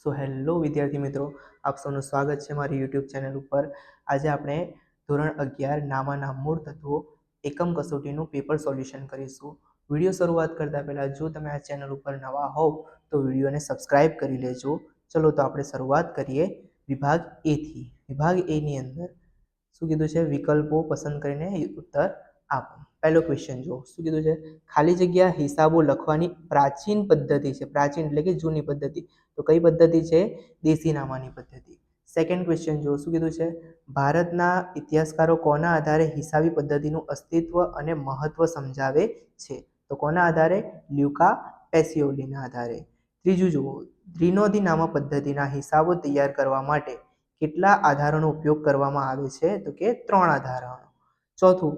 So hello વિદ્યાર્થી મિત્રો, આપ સૌનું સ્વાગત છે મારી યુટ્યુબ ચેનલ ઉપર. આજે આપણે ધોરણ 11 નામાના મૂળ તત્વો એકમ કસોટીનું પેપર સોલ્યુશન કરીશું. વિડીયો શરૂઆત કરતા પહેલાં જો તમે આ ચેનલ ઉપર નવા હોવ તો વિડીયોને સબસ્ક્રાઇબ કરી લેજો. ચલો તો આપણે શરૂઆત કરીએ વિભાગ એથી. વિભાગ એની અંદર શું કીધું છે? વિકલ્પો પસંદ કરીને ઉત્તર આપો. પહેલો ક્વેશ્ચન જો શું કીધું છે? ખાલી જગ્યા હિસાબો લખવાની પ્રાચીન પદ્ધતિ છે. પ્રાચીન એટલે કે જૂની પદ્ધતિ. તો કઈ પદ્ધતિ છે? દેશી નામાની પદ્ધતિ. સેકન્ડ ક્વેશ્ચન જો શું કીધું છે? ભારતના ઇતિહાસકારો કોના આધારે હિસાબી પદ્ધતિનું અસ્તિત્વ અને મહત્વ સમજાવે છે? તો કોના આધારે? લ્યુકા પેસિયોલીના આધારે. ત્રીજું જુઓ, ત્રિનોધી નામા પદ્ધતિના હિસાબો તૈયાર કરવા માટે કેટલા આધારોનો ઉપયોગ કરવામાં આવે છે? તો કે 3 આધારોનો. ચોથું,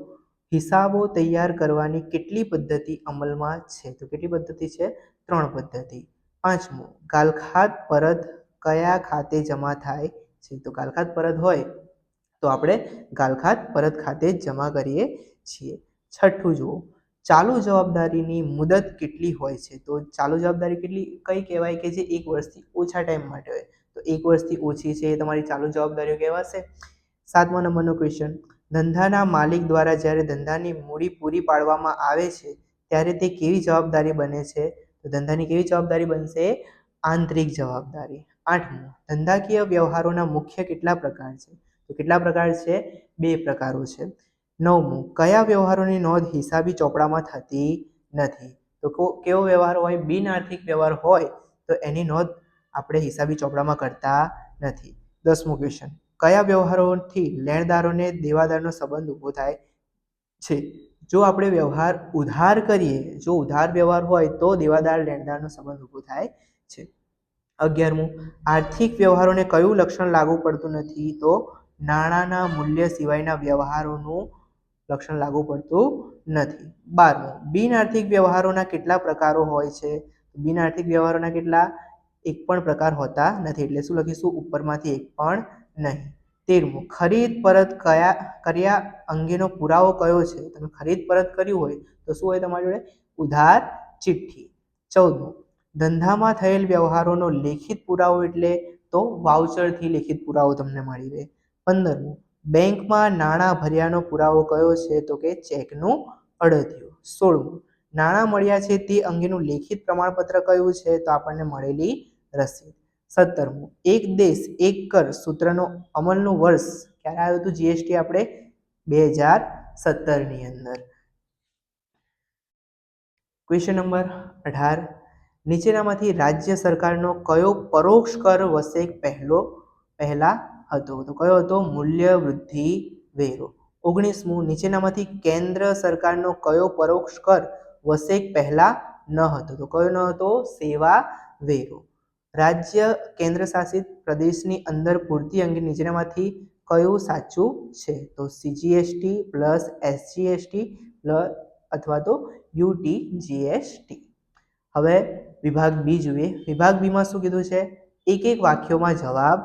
હિસાબો તૈયાર કરવાની કેટલી પદ્ધતિ અમલમાં છે? તો કેટલી પદ્ધતિ છે? 3 પદ્ધતિ. પાંચમું, ગાલખાત પરત કયા ખાતે જમા થાય છે? તો ગાલખાત પરત હોય તો આપણે ગાલખાત પરત ખાતે જ જમા કરીએ છીએ. છઠ્ઠું જુઓ, ચાલુ જવાબદારીની મુદત કેટલી હોય છે? તો ચાલુ જવાબદારી કેટલી કઈ કહેવાય કે જે 1 વર્ષથી ઓછા ટાઈમ માટે હોય? તો 1 વર્ષથી ઓછી છે એ તમારી ચાલુ જવાબદારીઓ કહેવાશે. 7મા નંબરનો ક્વેશ્ચન, ધંધાના માલિક દ્વારા જ્યારે ધંધાની મૂડી પૂરી પાડવામાં આવે છે ત્યારે તે કેવી જવાબદારી બને છે? તો ધંધાની કેવી જવાબદારી બનશે? આંતરિક જવાબદારી. 8મું, ધંધાકીય વ્યવહારોના મુખ્ય કેટલા પ્રકાર છે? તો કેટલા પ્રકાર છે? 2 પ્રકારો છે. 9મું, કયા વ્યવહારોની નોંધ હિસાબી ચોપડામાં થતી નથી? તો કેવો વ્યવહાર હોય? બિન આર્થિક વ્યવહાર હોય તો એની નોંધ આપણે હિસાબી ચોપડામાં કરતા નથી. 10મું ક્વેશ્ચન, કયા વ્યવહારોથી લેણદારોને દેવાદારનો સંબંધ ઊભો થાય છે? જો આપણે વ્યવહાર ઉધાર કરીએ, જો ઉધાર વ્યવહાર હોય તો દેવાદાર લેણદારનો સંબંધ ઊભો થાય છે. 11મું, આર્થિક વ્યવહારોને કયું લક્ષણ લાગુ પડતું નથી? તો નાણાંના મૂલ્ય સિવાયના વ્યવહારોનું લક્ષણ લાગુ પડતું નથી. 12મું, બિન આર્થિક વ્યવહારોના કેટલા પ્રકારો હોય છે? બિન આર્થિક વ્યવહારોના કેટલા? એક પણ પ્રકાર હોતા નથી. એટલે શું લખીશું? ઉપરમાંથી એક પણ નહીં. 13મું, ખરીદ પરત કર્યા અંગેનો પુરાવો કયો છે? તમે ખરીદ પરત કર્યું હોય તો શું હોય તમારી જોડે? ઉધાર ચિઠ્ઠી. 14મું, ધંધામાં થયેલ વ્યવહારોનો લેખિત પુરાવો એટલે તો વાઉચરથી લેખિત પુરાવો તમને મળી રહે. 15મું, બેંકમાં નાણાં ભર્યાનો પુરાવો કયો છે? તો કે ચેકનું અડધિયું. 16મું, નાણાં મળ્યા છે તે અંગેનું લેખિત પ્રમાણપત્ર કયું છે? તો આપણને મળેલી રસીદ. 17મું, એક દેશ એક કર સૂત્રનો અમલનું વર્ષ ક્યારે આવ્યું હતું? જીએસટી આપણે 2017 ની અંદર. ક્વેશ્ચન નંબર 18, નીચેનામાંથી રાજ્ય સરકારનો કયો પરોક્ષ કર વસેક પહેલા હતો? તો કયો હતો? મૂલ્ય વૃદ્ધિ વેરો. 19મું, નીચેનામાંથી કેન્દ્ર સરકારનો કયો પરોક્ષ કર વસેક પહેલા ન હતો? તો કયો ન હતો? સેવા વેરો. રાજ્ય કેન્દ્ર શાસિત પ્રદેશની અંદર પૂર્તિ અંગે નીચેનામાંથી કયું સાચું છે? તો સીજીએસટી પ્લસ એસજીએસટી પ્લસ અથવા તો યુટીજીએસટી. હવે વિભાગ બી જોઈએ. વિભાગ બીમાં શું કીધું છે? એક એક વાક્યોમાં જવાબ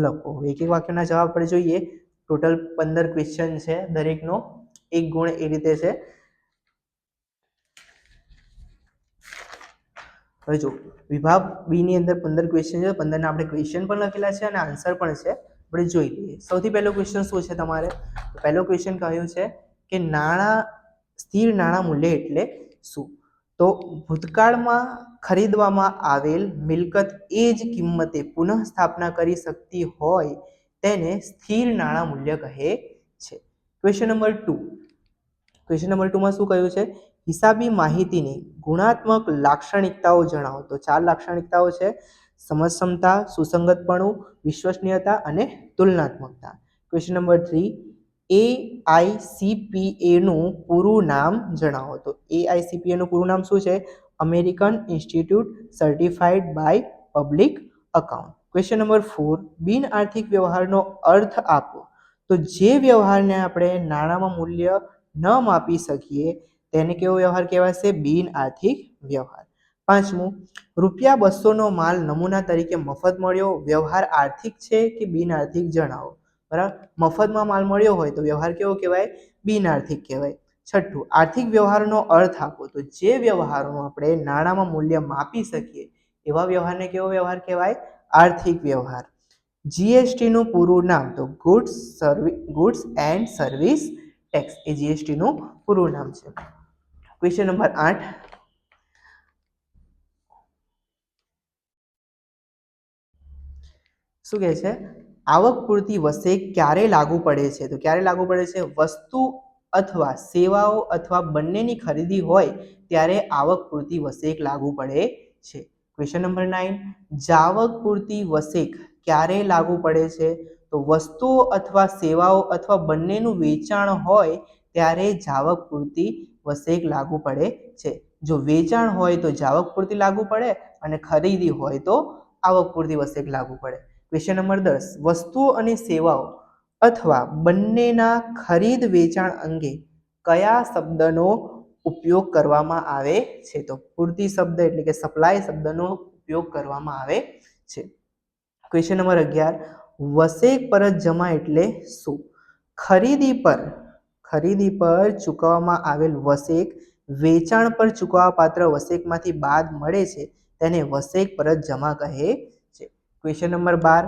લખો. એક એક વાક્યના જવાબ આપણે જોઈએ. ટોટલ 15 ક્વેશ્ચન છે, દરેકનો 1 ગુણ એ રીતે છે. હવે જો વિભાગ બી ની અંદર 15 ક્વેશ્ચન છે. 15 ના આપણે ક્વેશ્ચન પણ લખેલા છે અને આન્સર પણ છે. આપણે જોઈ લઈએ. સૌથી પહેલો ક્વેશ્ચન શું છે તમારે? પહેલો ક્વેશ્ચન કહ્યું છે કે સ્થિર નાણાં મૂલ્ય એટલે શું? તો ભૂતકાળમાં ખરીદવામાં આવેલ મિલકત એ જ કિંમતે પુનઃ સ્થાપના કરી શકતી હોય તેને સ્થિર નાણાં મૂલ્ય કહે છે. Question number 2. ક્વેશ્ચન નંબર 2 માં શું કહ્યું છે? હિસાબી માહિતીની ગુણાત્મક લાક્ષણિકતાઓ જણાવો. તો 4 લાક્ષણિકતાઓ છે: સમજક્ષમતા, સુસંગતપણું, વિશ્વસનીયતા અને તુલનાત્મકતા. ક્વેશ્ચન નંબર 3, AICPA નું પૂરું નામ જણાવો. તો AICPA નું પૂરું નામ શું છે? American institute certified by public account. Question number 4, બિન આર્થિક વ્યવહારનો અર્થ આપો. તો જે વ્યવહારને આપણે નાણાંમાં મૂલ્ય ન માપી શકીએ તેને કેવો વ્યવહાર કહેવાશે? બિન આર્થિક વ્યવહાર. 5મું, ₹200 નો માલ નમૂના તરીકે મફત મળ્યો. વ્યવહાર આર્થિક છે કે બિન આર્થિક જણાવો. બરાબર, મફતમાં માલ મળ્યો હોય તો વ્યવહાર કેવો કહેવાય? બિન આર્થિક કહેવાય. 6, આર્થિક વ્યવહારનો અર્થ આપો. તો જે વ્યવહારનો આપણે નાણાંમાં મૂલ્ય માપી શકીએ એવા વ્યવહારને કેવો વ્યવહાર કહેવાય? આર્થિક વ્યવહાર. જીએસટી નું પૂરું નામ તો goods and service tax A GST નું પૂરું નામ છે. Question number 8. શું કહે છે? આવક પૂરતી વસેક ક્યારે લાગુ પડે છે? તો ક્યારે લાગુ પડે છે? વસ્તુ અથવા સેવાઓ અથવા બંનેની ખરીદી હોય ત્યારે આવક પૂરતી વસેક લાગુ પડે છે. Question number 9. જાવક પૂરતી વસેક ક્યારે લાગુ પડે છે? તો વસ્તુઓ અથવા સેવાઓ અથવા બંનેનું વેચાણ હોય ત્યારે જાવક પૂરતી વસેક લાગુ પડે છે. જો વેચાણ હોય તો જાવક પૂરતી લાગુ પડે અને ખરીદી હોય તો આવક પૂરતી વસેક લાગુ પડે. Question number 10. વસ્તુઓ અને સેવાઓ અથવા બંનેના ખરીદ વેચાણ અંગે કયા શબ્દનો ઉપયોગ કરવામાં આવે છે? તો પૂરતી શબ્દ એટલે કે સપ્લાય શબ્દનો ઉપયોગ કરવામાં આવે છે. Question number 11. વસેક પરત જમા એટલે શું? ખરીદી પર ચૂકવવામાં આવેલ વસેક વેચાણ પર ચૂકવવા પાત્ર વસેકમાંથી બાદ મળે છે તેને વસેક પરત જમા કહે છે. Question number 12.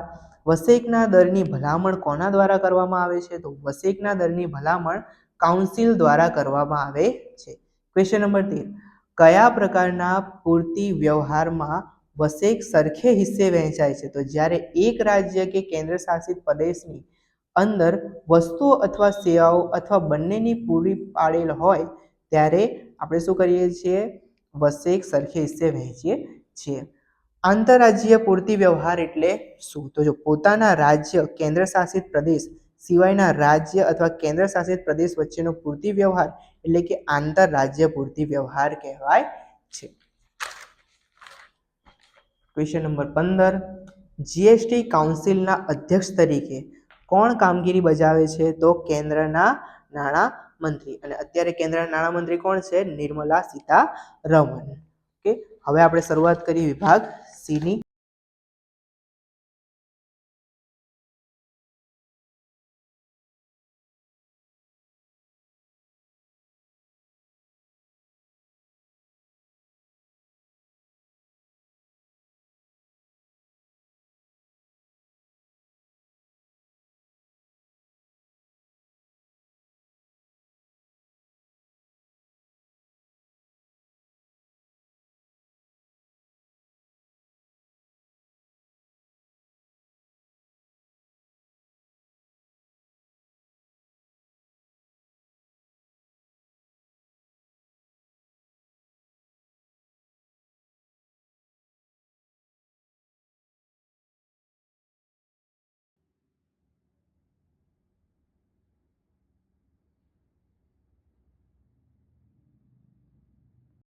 વસેકના દરની ભલામણ કોના દ્વારા કરવામાં આવે છે? તો વસેકના દરની ભલામણ કાઉન્સિલ દ્વારા કરવામાં આવે છે. Question number 13. કયા પ્રકારના પૂર્તિ વ્યવહારમાં વસેક સરખે હિસ્સે વહેંચાય છે? તો જ્યારે એક રાજ્ય કે કેન્દ્ર શાસિત પ્રદેશની અંદર વસ્તુઓ અથવા સેવાઓ અથવા બંનેની પૂરી પાડેલ હોય ત્યારે આપણે શું કરીએ છીએ? વસેક સરખે હિસ્સે વહેંચીએ છીએ. આંતરરાજ્ય પૂર્તિ વ્યવહાર એટલે શું? તો જો પોતાના રાજ્ય કેન્દ્ર શાસિત પ્રદેશ સિવાયના રાજ્ય અથવા કેન્દ્ર શાસિત પ્રદેશ વચ્ચેનો પૂર્તિ વ્યવહાર એટલે કે આંતરરાજ્ય પૂર્તિ વ્યવહાર કહેવાય છે. Question number 15. જીએસટી કાઉન્સિલના અધ્યક્ષ તરીકે કોણ કામગીરી બજાવે છે? તો કેન્દ્રના નાણાં મંત્રી. અને અત્યારે કેન્દ્રના નાણાં મંત્રી કોણ છે? નિર્મલા સીતારમણ. ઓકે, હવે આપણે શરૂઆત કરી વિભાગ સી ની.